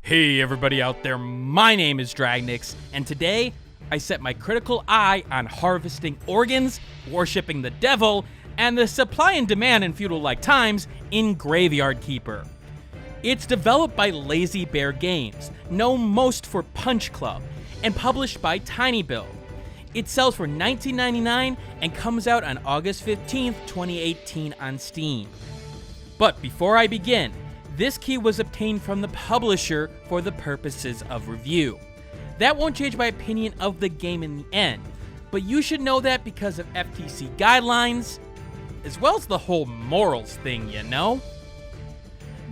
Hey everybody out there, my name is Dragnix, and today I set my critical eye on harvesting organs, worshipping the devil, and the supply and demand in feudal-like times in Graveyard Keeper. It's developed by Lazy Bear Games, known most for Punch Club, and published by TinyBuild. It sells for $19.99 and comes out on August 15th, 2018 on Steam. But before I begin, this key was obtained from the publisher for the purposes of review. That won't change my opinion of the game in the end, but you should know that because of FTC guidelines, as well as the whole morals thing, you know?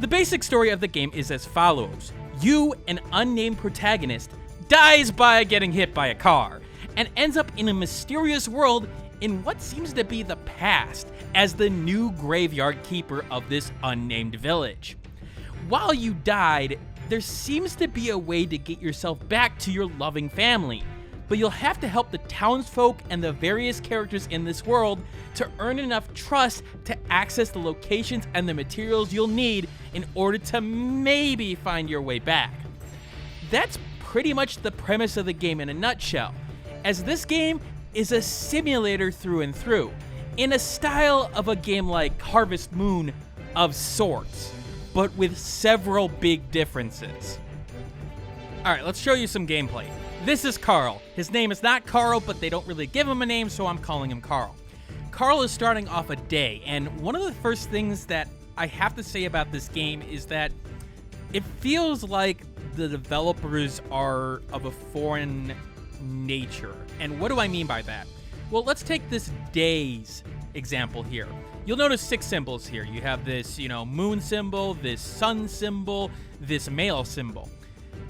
The basic story of the game is as follows. You, an unnamed protagonist, dies by getting hit by a car, and ends up in a mysterious world in what seems to be the past as the new graveyard keeper of this unnamed village. While you died, there seems to be a way to get yourself back to your loving family, but you'll have to help the townsfolk and the various characters in this world to earn enough trust to access the locations and the materials you'll need in order to maybe find your way back. That's pretty much the premise of the game in a nutshell, as this game is a simulator through and through, in a style of a game like Harvest Moon of sorts, but with several big differences. Alright, let's show you some gameplay. This is Carl. His name is not Carl, but they don't really give him a name, so I'm calling him Carl. Carl is starting off a day, and one of the first things that I have to say about this game is that it feels like the developers are of a foreign nature. And what do I mean by that? Well, let's take this day's example here. You'll notice 6 symbols here. You have this, moon symbol, this sun symbol, this male symbol.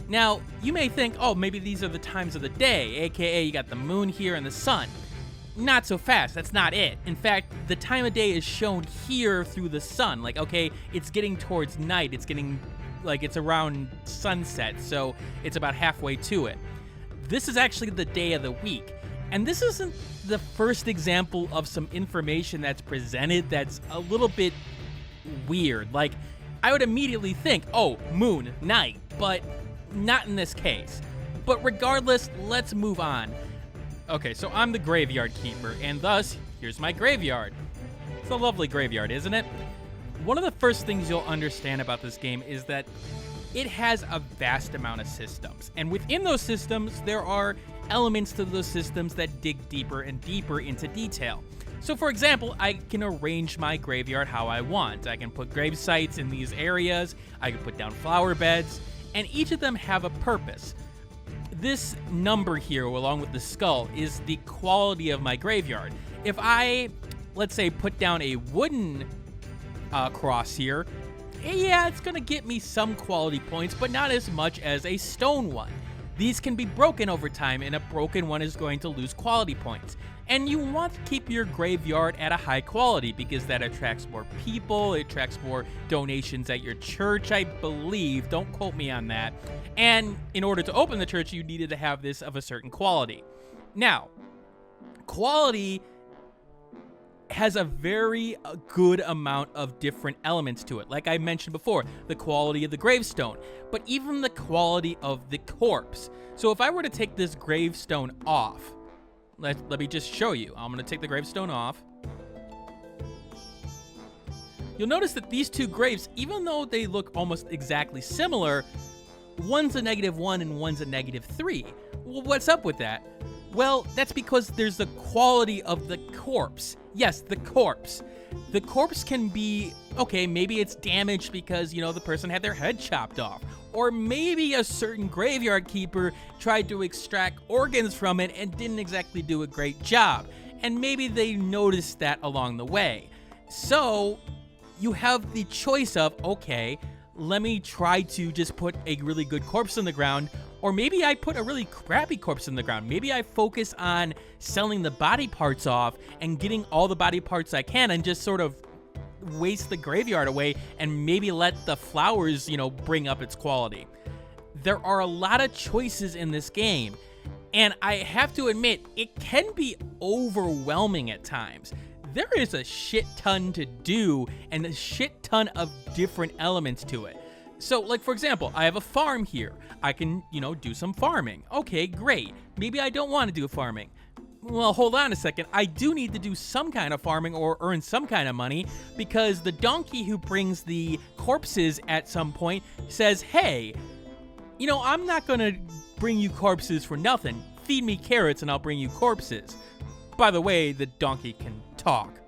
Now, you may think, oh, maybe these are the times of the day, aka you got the moon here and the sun. Not so fast, that's not it. In fact, the time of day is shown here through the sun. Like, okay, it's getting towards night, it's around sunset, so it's about halfway to it. This is actually the day of the week. And this isn't the first example of some information that's presented that's a little bit weird. Like, I would immediately think, oh, moon, night, but not in this case. But regardless, let's move on. Okay, so I'm the graveyard keeper, and thus, here's my graveyard. It's a lovely graveyard, isn't it? One of the first things you'll understand about this game is that it has a vast amount of systems, and within those systems, there are elements to those systems that dig deeper and deeper into detail. So for example, I can arrange my graveyard how I want. I can put grave sites in these areas, I can put down flower beds, and each of them have a purpose. This number here, along with the skull, is the quality of my graveyard. If I, let's say, put down a wooden cross here, yeah, it's gonna get me some quality points, but not as much as a stone one. These can be broken over time, and a broken one is going to lose quality points. And you want to keep your graveyard at a high quality because that attracts more people, it attracts more donations at your church, I believe. Don't quote me on that. And in order to open the church, you needed to have this of a certain quality. Now, quality has a very good amount of different elements to it. Like I mentioned before, the quality of the gravestone, but even the quality of the corpse. So if I were to take this gravestone off, let me just show you. I'm gonna take the gravestone off. You'll notice that these two graves, even though they look almost exactly similar, one's a -1 and one's a -3. Well, what's up with that? Well, that's because there's the quality of the corpse. Yes, the corpse. The corpse can be, okay, maybe it's damaged because, the person had their head chopped off. Or maybe a certain graveyard keeper tried to extract organs from it and didn't exactly do a great job. And maybe they noticed that along the way. So, you have the choice of, okay, let me try to just put a really good corpse in the ground, or maybe I put a really crappy corpse in the ground. Maybe I focus on selling the body parts off and getting all the body parts I can and just sort of waste the graveyard away and maybe let the flowers, bring up its quality. There are a lot of choices in this game, and I have to admit, it can be overwhelming at times. There is a shit ton to do and a shit ton of different elements to it. So, like, for example, I have a farm here. I can, do some farming. Okay, great. Maybe I don't want to do farming. Well, hold on a second. I do need to do some kind of farming or earn some kind of money because the donkey who brings the corpses at some point says, hey, I'm not going to bring you corpses for nothing. Feed me carrots and I'll bring you corpses. By the way, the donkey can talk.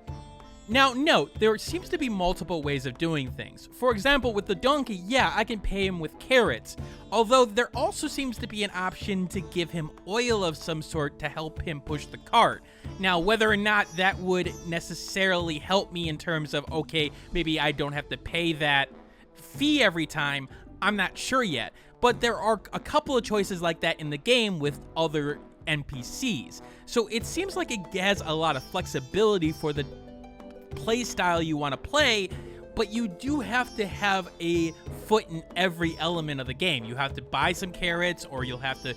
Now, note, there seems to be multiple ways of doing things. For example, with the donkey, yeah, I can pay him with carrots. Although there also seems to be an option to give him oil of some sort to help him push the cart. Now, whether or not that would necessarily help me in terms of, okay, maybe I don't have to pay that fee every time, I'm not sure yet. But there are a couple of choices like that in the game with other NPCs. So it seems like it has a lot of flexibility for the play style you want to play, but you do have to have a foot in every element of the game. You have to buy some carrots, or you'll have to,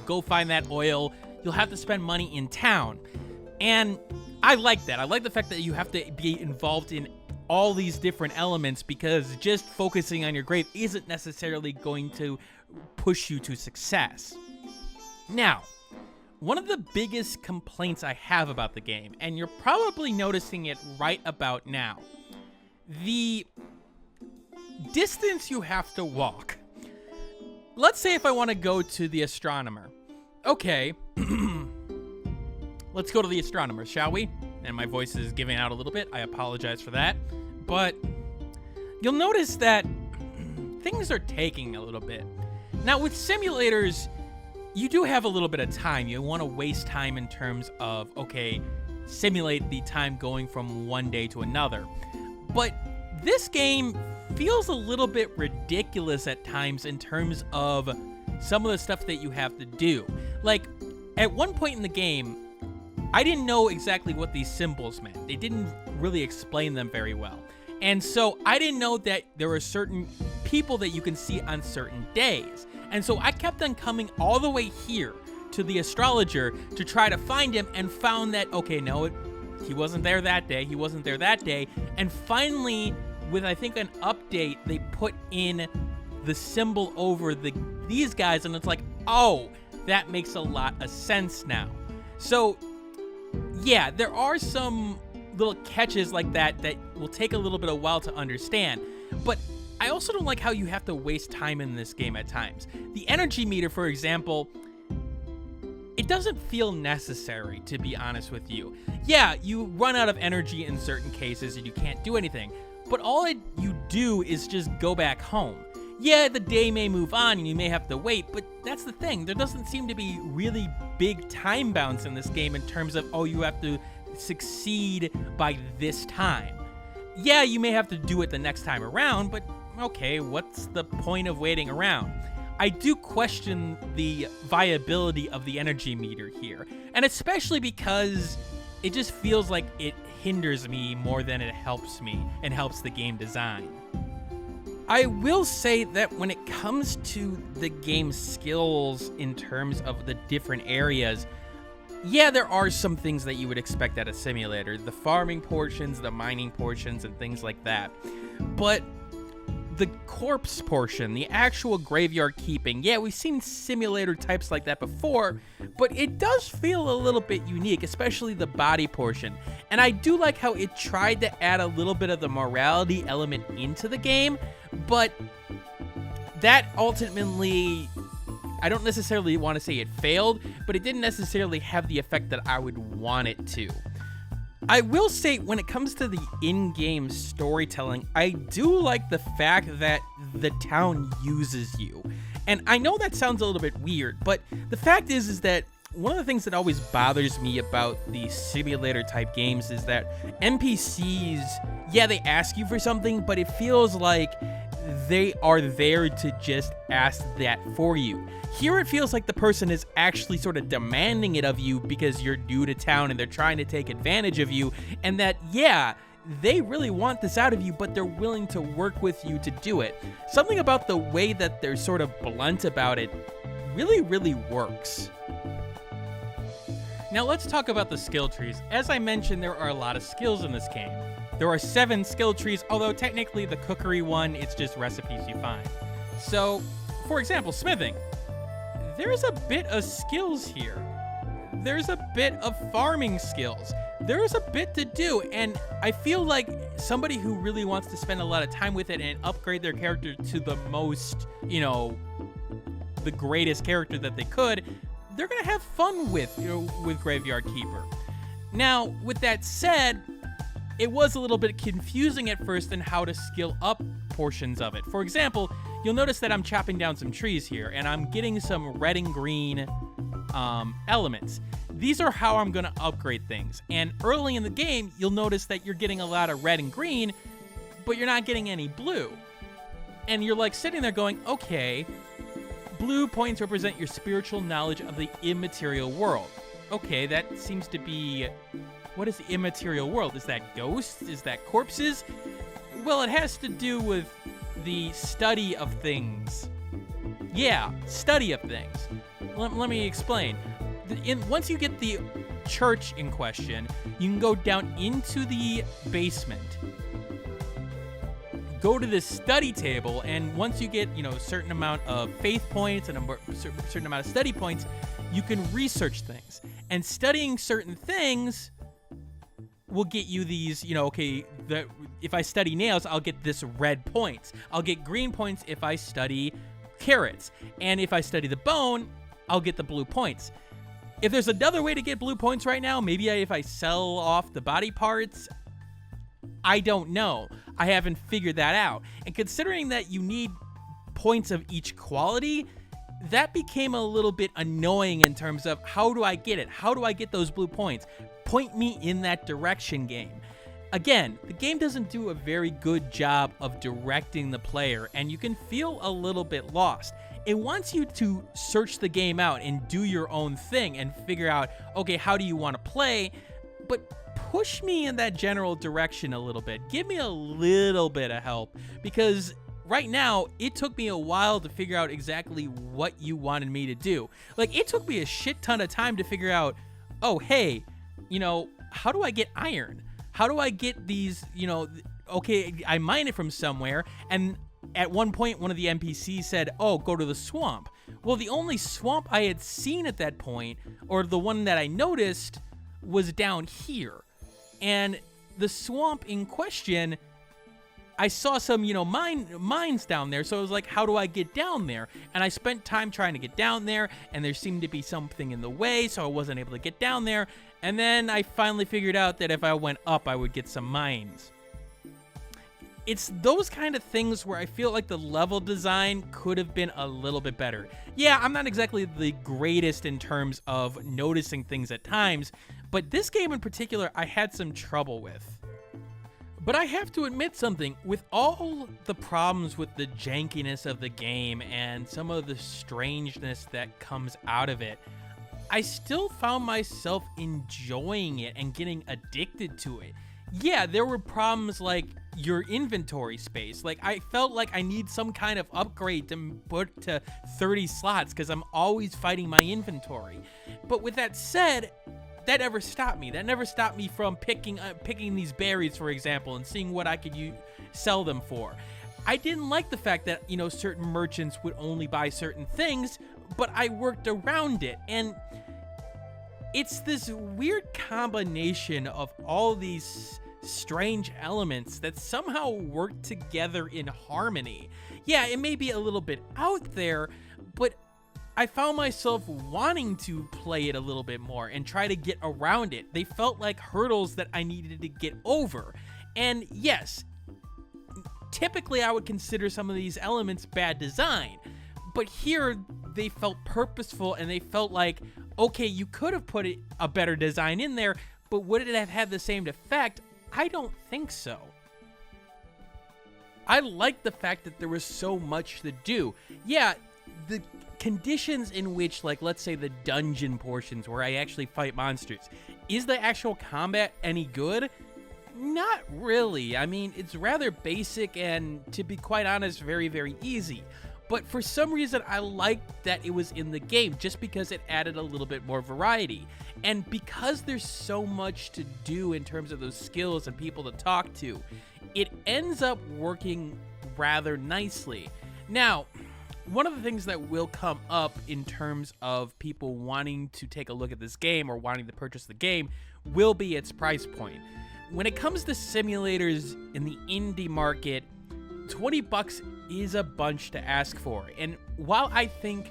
go find that oil. You'll have to spend money in town. And I like that. I like the fact that you have to be involved in all these different elements, because just focusing on your grave isn't necessarily going to push you to success. Now, one of the biggest complaints I have about the game, and you're probably noticing it right about now, the distance you have to walk. Let's say if I want to go to the astronomer. Okay, let's go to the astronomer, shall we? And my voice is giving out a little bit. I apologize for that. But you'll notice that things are taking a little bit. Now, with simulators, you do have a little bit of time. You want to waste time in terms of, okay, simulate the time going from one day to another. But this game feels a little bit ridiculous at times in terms of some of the stuff that you have to do. Like, at one point in the game, I didn't know exactly what these symbols meant. They didn't really explain them very well. And so I didn't know that there were certain people that you can see on certain days. And so I kept on coming all the way here to the astrologer to try to find him, and found that, okay, no, he wasn't there that day. He wasn't there that day. And finally, with I think an update, they put in the symbol over these guys, and it's like, oh, that makes a lot of sense now. So yeah, there are some little catches like that that will take a little bit of while to understand. But I also don't like how you have to waste time in this game at times. The energy meter, for example, it doesn't feel necessary, to be honest with you. Yeah, you run out of energy in certain cases and you can't do anything, but all you do is just go back home. Yeah, the day may move on and you may have to wait, but that's the thing. There doesn't seem to be really big time bounds in this game in terms of, oh, you have to succeed by this time. Yeah, you may have to do it the next time around, but okay, what's the point of waiting around? I do question the viability of the energy meter here, and especially because it just feels like it hinders me more than it helps me and helps the game design. I will say that when it comes to the game's skills in terms of the different areas, yeah, there are some things that you would expect at a simulator. The farming portions, the mining portions, and things like that. But the corpse portion, the actual graveyard keeping, yeah, we've seen simulator types like that before, but it does feel a little bit unique, especially the body portion. And I do like how it tried to add a little bit of the morality element into the game, but that ultimately, I don't necessarily want to say it failed, but it didn't necessarily have the effect that I would want it to. I will say, when it comes to the in-game storytelling, I do like the fact that the town uses you. And I know that sounds a little bit weird, but the fact is that one of the things that always bothers me about the simulator type games is that NPCs, yeah, they ask you for something, but it feels like they are there to just ask that for you. Here it feels like the person is actually sort of demanding it of you because you're new to town and they're trying to take advantage of you, and that, yeah, they really want this out of you, but they're willing to work with you to do it. Something about the way that they're sort of blunt about it really, really works. Now let's talk about the skill trees. As I mentioned, there are a lot of skills in this game. There are 7 skill trees, although technically the cookery one, it's just recipes you find. So, for example, smithing. There's a bit of skills here. There's a bit of farming skills. There's a bit to do, and I feel like somebody who really wants to spend a lot of time with it and upgrade their character to the most, the greatest character that they could, they're gonna have fun with Graveyard Keeper. Now, with that said, it was a little bit confusing at first in how to skill up portions of it. For example, you'll notice that I'm chopping down some trees here, and I'm getting some red and green elements. These are how I'm going to upgrade things. And early in the game, you'll notice that you're getting a lot of red and green, but you're not getting any blue. And you're like sitting there going, okay, blue points represent your spiritual knowledge of the immaterial world. Okay, that seems to be... What is the immaterial world? Is that ghosts? Is that corpses? Well, it has to do with the study of things. Yeah, study of things. Let me explain. Once you get the church in question, you can go down into the basement, go to the study table, and once you get, a certain amount of faith points and a certain amount of study points, you can research things. And studying certain things will get you these, if I study nails, I'll get this red points. I'll get green points if I study carrots. And if I study the bone, I'll get the blue points. If there's another way to get blue points right now, maybe if I sell off the body parts, I don't know. I haven't figured that out. And considering that you need points of each quality, that became a little bit annoying in terms of how do I get it? How do I get those blue points? Point me in that direction, game. Again, the game doesn't do a very good job of directing the player, and you can feel a little bit lost. It wants you to search the game out and do your own thing and figure out, okay, how do you want to play? But push me in that general direction a little bit. Give me a little bit of help, because right now, it took me a while to figure out exactly what you wanted me to do. Like, it took me a shit ton of time to figure out, oh, hey, how do I get iron? How do I get these, okay, I mine it from somewhere, and at one point, one of the NPCs said, oh, go to the swamp. Well, the only swamp I had seen at that point, or the one that I noticed, was down here. And the swamp in question, I saw some, mines down there, so I was like, how do I get down there? And I spent time trying to get down there, and there seemed to be something in the way, so I wasn't able to get down there. And then I finally figured out that if I went up, I would get some mines. It's those kind of things where I feel like the level design could have been a little bit better. Yeah, I'm not exactly the greatest in terms of noticing things at times, but this game in particular, I had some trouble with. But I have to admit something, with all the problems with the jankiness of the game and some of the strangeness that comes out of it, I still found myself enjoying it and getting addicted to it. Yeah, there were problems like your inventory space. Like, I felt like I need some kind of upgrade to put to 30 slots because I'm always fighting my inventory. But with that said, that never stopped me. That never stopped me from picking these berries, for example, and seeing what I could sell them for. I didn't like the fact that, certain merchants would only buy certain things, but I worked around it. And it's this weird combination of all these strange elements that somehow work together in harmony. Yeah, it may be a little bit out there, but I found myself wanting to play it a little bit more and try to get around it. They felt like hurdles that I needed to get over. And yes, typically I would consider some of these elements bad design, but here they felt purposeful and they felt like, okay, you could have put a better design in there, but would it have had the same effect? I don't think so. I like the fact that there was so much to do. Yeah, the conditions in which, like, let's say the dungeon portions where I actually fight monsters, is the actual combat any good? Not really. I mean, it's rather basic and, to be quite honest, very, very easy. But for some reason, I liked that it was in the game just because it added a little bit more variety. And because there's so much to do in terms of those skills and people to talk to, it ends up working rather nicely. Now, one of the things that will come up in terms of people wanting to take a look at this game or wanting to purchase the game will be its price point. When it comes to simulators in the indie market, $20 is a bunch to ask for. And while I think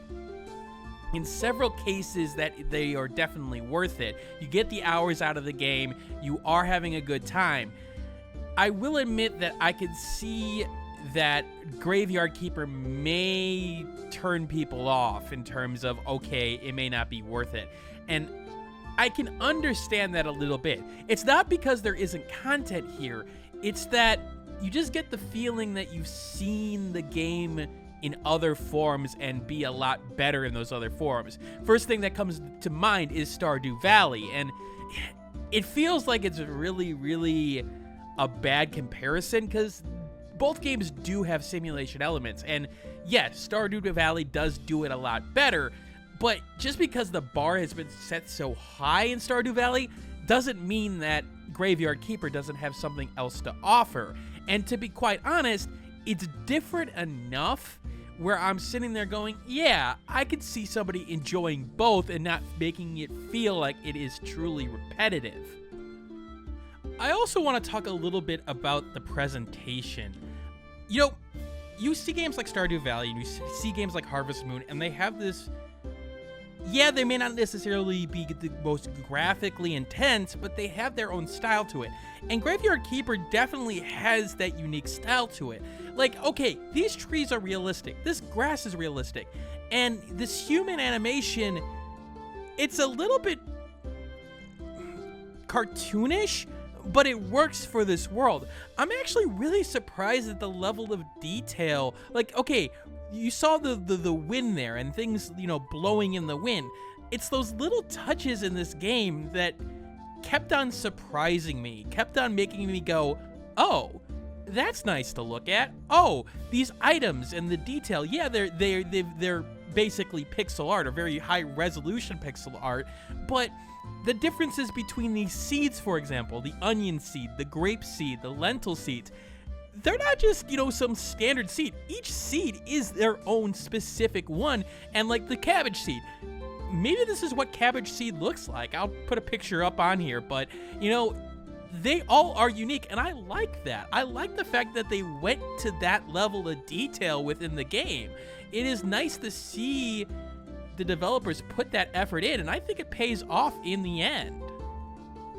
in several cases that they are definitely worth it, you get the hours out of the game, you are having a good time, I will admit that I could see that Graveyard Keeper may turn people off in terms of, okay, it may not be worth it. And I can understand that a little bit. It's not because there isn't content here, it's that you just get the feeling that you've seen the game in other forms and be a lot better in those other forms. First thing that comes to mind is Stardew Valley, and it feels like it's really a bad comparison because both games do have simulation elements, and yes, Stardew Valley does do it a lot better, but just because the bar has been set so high in Stardew Valley doesn't mean that Graveyard Keeper doesn't have something else to offer. And to be quite honest, it's different enough where I'm sitting there going, yeah, I could see somebody enjoying both and not making it feel like it is truly repetitive. I also want to talk a little bit about the presentation. You know, you see games like Stardew Valley, and you see games like Harvest Moon, and they have this, yeah, they may not necessarily be the most graphically intense, but they have their own style to it. And Graveyard Keeper definitely has that unique style to it. Like, okay, these trees are realistic, this grass is realistic, and this human animation, it's a little bit cartoonish, but it works for this world. I'm actually really surprised at the level of detail. Like, okay, you saw the wind there and things, you know, blowing in the wind. It's those little touches in this game that kept on surprising me, kept on making me go, oh, that's nice to look at. Oh, these items and the detail, yeah, they're basically pixel art or very high resolution pixel art, but the differences between these seeds, for example, the onion seed, the grape seed, the lentil seeds, they're not just, you know, some standard seed. Each seed is their own specific one. And like the cabbage seed, maybe this is what cabbage seed looks like. I'll put a picture up on here, but, you know, they all are unique, and I like that. I like the fact that they went to that level of detail within the game. It is nice to see the developers put that effort in, and I think it pays off in the end.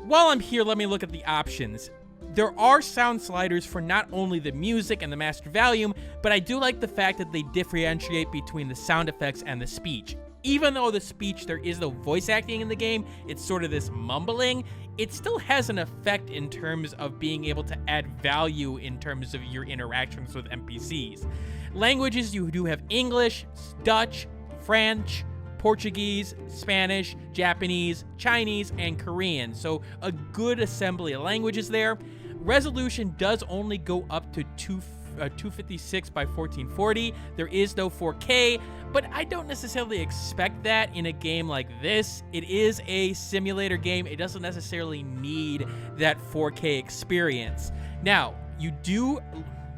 While I'm here, let me look at the options. There are sound sliders for not only the music and the master volume, but I do like the fact that they differentiate between the sound effects and the speech. Even though the speech, there is no voice acting in the game, it's sort of this mumbling, it still has an effect in terms of being able to add value in terms of your interactions with NPCs. Languages, you do have English, Dutch, French, Portuguese, Spanish, Japanese, Chinese, and Korean. So a good assembly of languages there. Resolution does only go up to 256 by 1440. There is no 4K, but I don't necessarily expect that in a game like this. It is a simulator game. It doesn't necessarily need that 4K experience. Now, you do...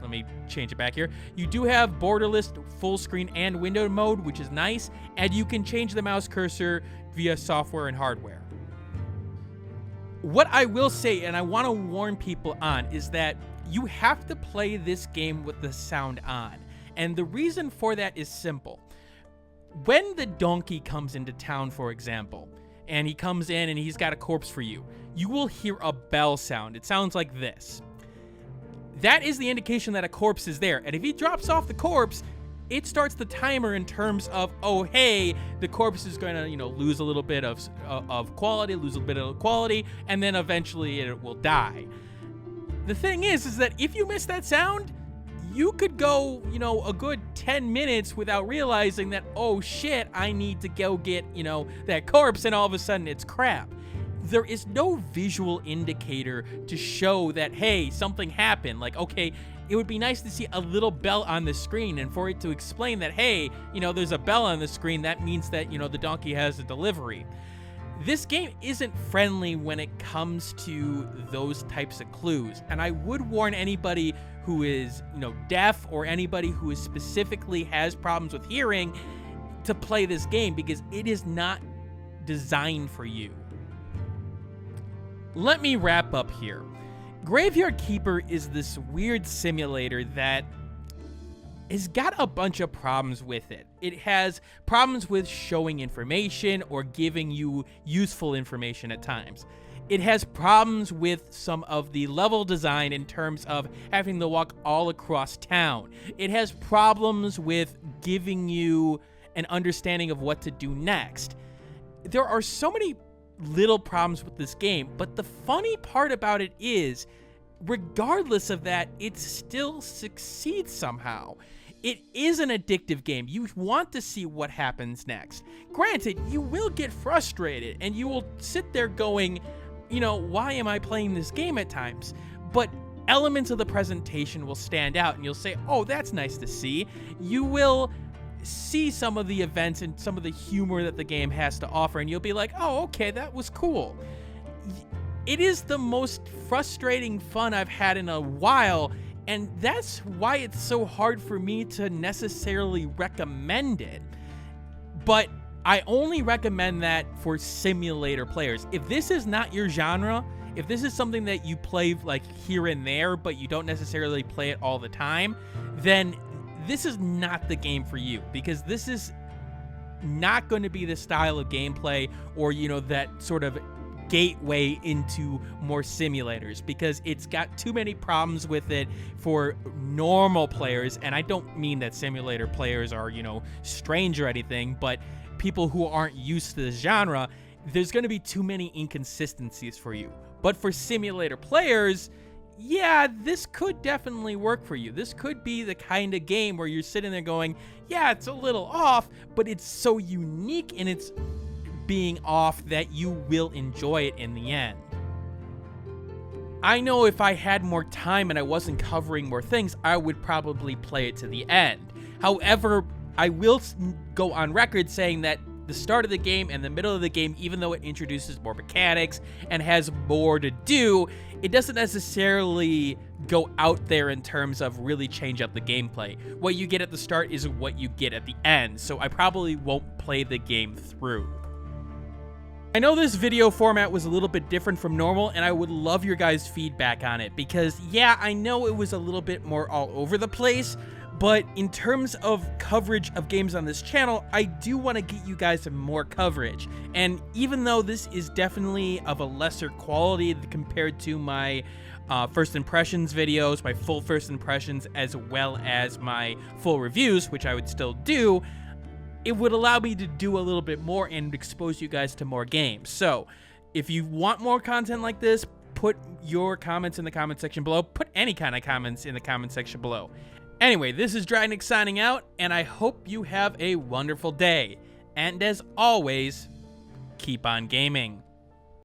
Let me change it back here. You do have borderless full screen and window mode, which is nice, and you can change the mouse cursor via software and hardware. What I will say, and I want to warn people on, is that you have to play this game with the sound on. And the reason for that is simple. When the donkey comes into town, for example, and he comes in and he's got a corpse for you, you will hear a bell sound. It sounds like this. That is the indication that a corpse is there. And if he drops off the corpse, it starts the timer in terms of, oh, hey, the corpse is going to, you know, lose a little bit of quality, and then eventually it will die. The thing is that if you miss that sound, you could go, you know, a good 10 minutes without realizing that, oh shit, I need to go get, you know, that corpse, and all of a sudden it's crap. There is no visual indicator to show that, hey, something happened. Like, okay, it would be nice to see a little bell on the screen, and for it to explain that, hey, you know, there's a bell on the screen, that means that, you know, the donkey has a delivery. This game isn't friendly when it comes to those types of clues, and I would warn anybody who is, deaf, or anybody who is specifically has problems with hearing to play this game, because it is not designed for you. Let me wrap up here. Graveyard Keeper is this weird simulator that has got a bunch of problems with it. It has problems with showing information or giving you useful information at times. It has problems with some of the level design in terms of having to walk all across town. It has problems with giving you an understanding of what to do next. There are so many little problems with this game, but the funny part about it is, regardless of that, it still succeeds somehow. It is an addictive game. You want to see what happens next. Granted, you will get frustrated, and you will sit there going, why am I playing this game at times? But elements of the presentation will stand out, and you'll say, oh, that's nice to see. You will see some of the events and some of the humor that the game has to offer, and you'll be like, oh, okay, that was cool. It is the most frustrating fun I've had in a while, and that's why it's so hard for me to necessarily recommend it. But I only recommend that for simulator players. If this is not your genre, if this is something that you play like here and there, but you don't necessarily play it all the time, then this is not the game for you, because this is not going to be the style of gameplay or, that sort of gateway into more simulators, because it's got too many problems with it for normal players. And I don't mean that simulator players are, strange or anything, but people who aren't used to the genre, there's going to be too many inconsistencies for you. But for simulator players, yeah, this could definitely work for you. This could be the kind of game where you're sitting there going, yeah, it's a little off, but it's so unique in its being off that you will enjoy it in the end. I know if I had more time and I wasn't covering more things, I would probably play it to the end. However, I will go on record saying that the start of the game and the middle of the game, even though it introduces more mechanics and has more to do, it doesn't necessarily go out there in terms of really change up the gameplay. What you get at the start is what you get at the end, so I probably won't play the game through. I know this video format was a little bit different from normal, and I would love your guys' feedback on it, because yeah, I know it was a little bit more all over the place, but in terms of coverage of games on this channel, I do want to get you guys some more coverage. And even though this is definitely of a lesser quality compared to my first impressions videos, my full first impressions, as well as my full reviews, which I would still do, it would allow me to do a little bit more and expose you guys to more games. So if you want more content like this, put your comments in the comment section below. Put any kind of comments in the comment section below. Anyway, this is Dragnix signing out, and I hope you have a wonderful day. And as always, keep on gaming.